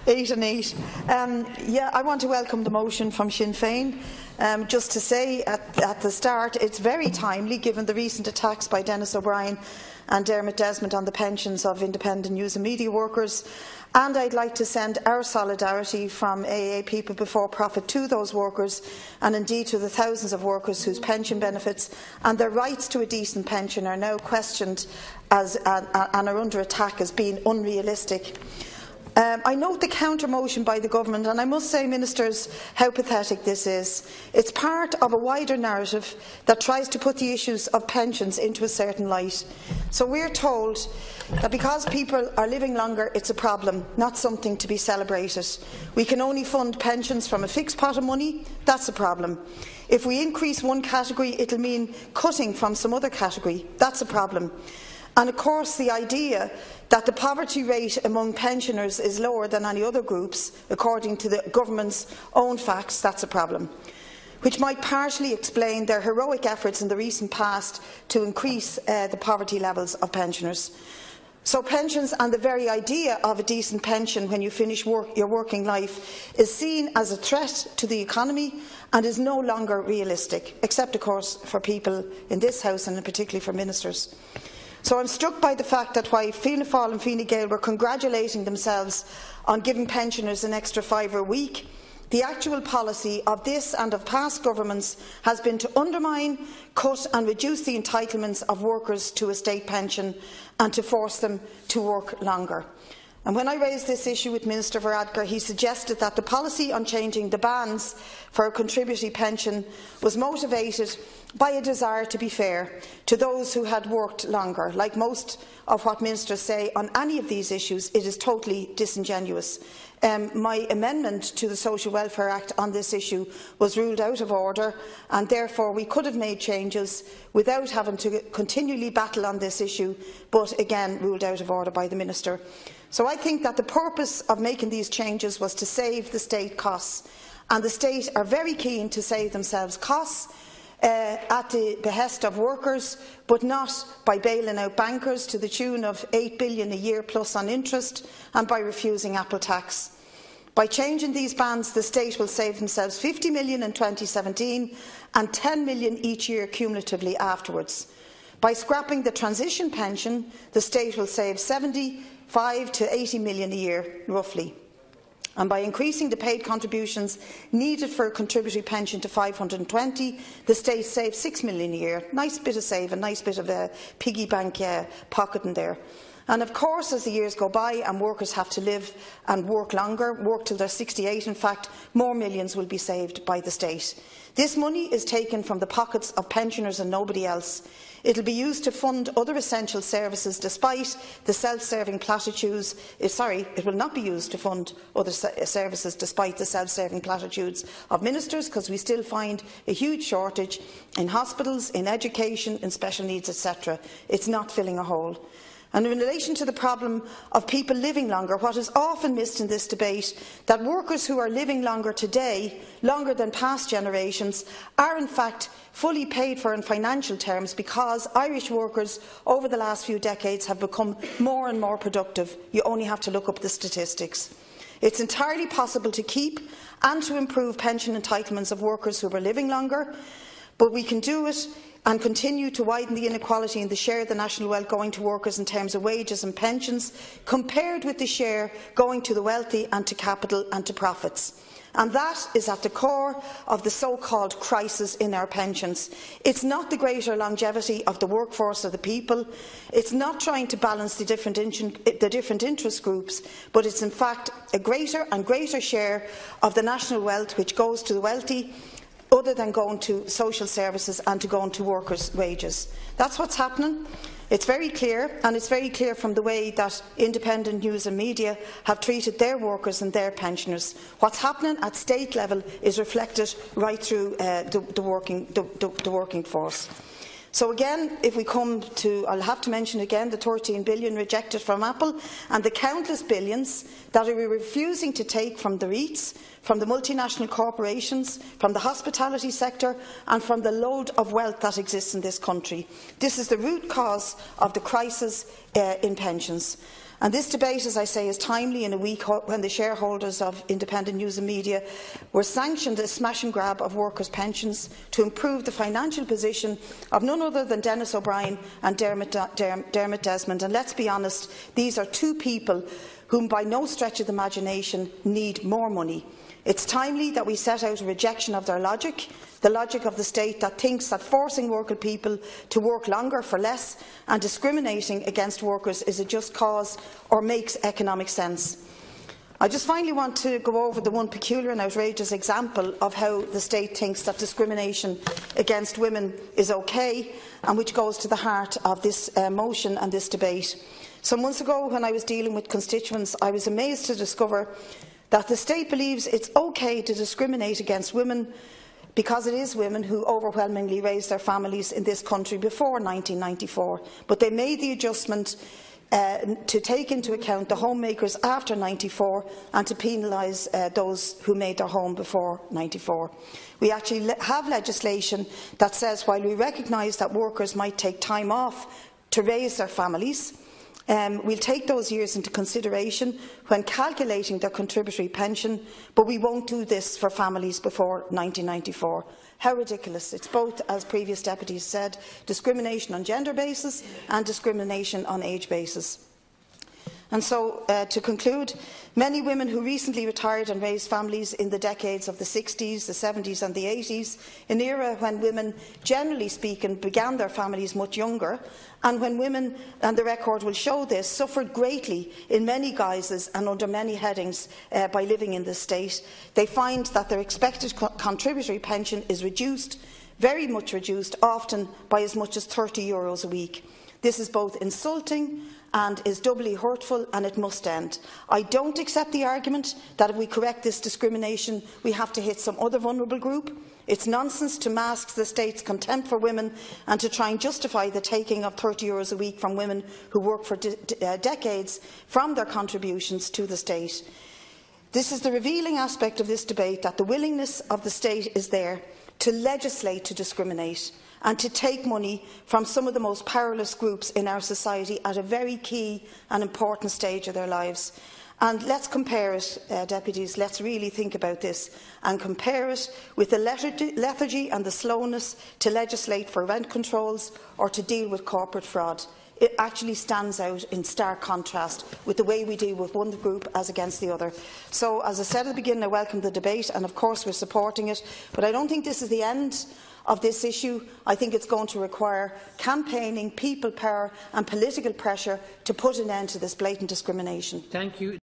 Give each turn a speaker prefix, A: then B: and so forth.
A: 8 and 8. I want to welcome the motion from Sinn Féin. Just to say at the start, it's very timely given the recent attacks by Denis O'Brien and Dermot Desmond on the pensions of independent news and media workers. And I'd like to send our solidarity from AA People Before Profit to those workers, and indeed to the thousands of workers whose pension benefits and their rights to a decent pension are now questioned and are under attack as being unrealistic. I note the counter-motion by the Government, and I must say, Ministers, how pathetic this is. It's part of a wider narrative that tries to put the issues of pensions into a certain light. So we're told that because people are living longer, it's a problem, not something to be celebrated. We can only fund pensions from a fixed pot of money. That's a problem. If we increase one category, it'll mean cutting from some other category. That's a problem. And of course, the idea that the poverty rate among pensioners is lower than any other groups, according to the Government's own facts, that's a problem, which might partially explain their heroic efforts in the recent past to increase the poverty levels of pensioners. So pensions and the very idea of a decent pension when you finish your working life is seen as a threat to the economy and is no longer realistic, except of course for people in this House and particularly for ministers. So I'm struck by the fact that while Fianna Fáil and Fine Gael were congratulating themselves on giving pensioners an extra £5 a week, the actual policy of this and of past governments has been to undermine, cut and reduce the entitlements of workers to a state pension and to force them to work longer. And when I raised this issue with Minister Varadkar, he suggested that the policy on changing the bands for a contributory pension was motivated by a desire to be fair to those who had worked longer. Like most of what ministers say on any of these issues, it is totally disingenuous. My amendment to the Social Welfare Act on this issue was ruled out of order, and therefore we could have made changes without having to continually battle on this issue, but again ruled out of order by the Minister. So I think that the purpose of making these changes was to save the state costs, and the state are very keen to save themselves costs at the behest of workers, but not by bailing out bankers to the tune of £8 billion a year plus on interest, and by refusing Apple tax. By changing these bands, the state will save themselves £50 million in 2017 and £10 million each year cumulatively afterwards. By scrapping the transition pension, the state will save £75 to £80 million a year, roughly. And by increasing the paid contributions needed for a contributory pension to 520, the state saves £6 million a year. Nice bit of save, a nice bit of piggy bank pocketing there. And of course, as the years go by and workers have to live and work longer, work till they're 68 in fact, more millions will be saved by the state. This money is taken from the pockets of pensioners and nobody else. It will be used to fund other essential services despite the self-serving platitudes. It will not be used to fund other services despite the self-serving platitudes of ministers, because we still find a huge shortage in hospitals, in education, in special needs, etc. It's not filling a hole. And in relation to the problem of people living longer, what is often missed in this debate, that workers who are living longer today, longer than past generations, are in fact fully paid for in financial terms because Irish workers over the last few decades have become more and more productive. You only have to look up the statistics. It's entirely possible to keep and to improve pension entitlements of workers who are living longer, but we can do it and continue to widen the inequality in the share of the national wealth going to workers in terms of wages and pensions, compared with the share going to the wealthy and to capital and to profits. And that is at the core of the so-called crisis in our pensions. It's not the greater longevity of the workforce of the people, it's not trying to balance the different interest groups, but it's in fact a greater and greater share of the national wealth which goes to the wealthy, other than going to social services and to going to workers' wages. That's what's happening. It's very clear, and it's very clear from the way that independent news and media have treated their workers and their pensioners. What's happening at state level is reflected right through the working force. So again, if we come to, I'll have to mention again the 13 billion rejected from Apple and the countless billions that we're refusing to take from the REITs, from the multinational corporations, from the hospitality sector and from the load of wealth that exists in this country. This is the root cause of the crisis in pensions. And this debate, as I say, is timely in a week when the shareholders of Independent News and Media were sanctioned a smash and grab of workers' pensions to improve the financial position of none other than Denis O'Brien and Dermot Desmond. And let's be honest, these are two people whom by no stretch of the imagination need more money. It's timely that we set out a rejection of their logic, the logic of the state that thinks that forcing working people to work longer for less and discriminating against workers is a just cause or makes economic sense. I just finally want to go over the one peculiar and outrageous example of how the state thinks that discrimination against women is okay, and which goes to the heart of this motion and this debate. Some months ago, when I was dealing with constituents, I was amazed to discover that the state believes it's okay to discriminate against women because it is women who overwhelmingly raised their families in this country before 1994. But they made the adjustment to take into account the homemakers after 94 and to penalise those who made their home before 94. We actually have legislation that says while we recognise that workers might take time off to raise their families, we'll take those years into consideration when calculating their contributory pension, but we won't do this for families before 1994. How ridiculous. It's both, as previous deputies said, discrimination on gender basis and discrimination on age basis. And so, to conclude, many women who recently retired and raised families in the decades of the 60s, the 70s and the 80s, an era when women, generally speaking, began their families much younger, and when women, and the record will show this, suffered greatly in many guises and under many headings by living in this state, they find that their expected contributory pension is reduced, very much reduced, often by as much as €30 a week. This is both insulting and is doubly hurtful, and it must end. I don't accept the argument that if we correct this discrimination, we have to hit some other vulnerable group. It's nonsense to mask the state's contempt for women and to try and justify the taking of €30 a week from women who work for decades from their contributions to the state. This is the revealing aspect of this debate, that the willingness of the state is there to legislate to discriminate and to take money from some of the most powerless groups in our society at a very key and important stage of their lives. And let's compare it, deputies, let's really think about this and compare it with the lethargy and the slowness to legislate for rent controls or to deal with corporate fraud. It actually stands out in stark contrast with the way we deal with one group as against the other. So, as I said at the beginning, I welcome the debate and of course we're supporting it, but I don't think this is the end of this issue. I think it's going to require campaigning, people power and political pressure to put an end to this blatant discrimination.
B: Thank you.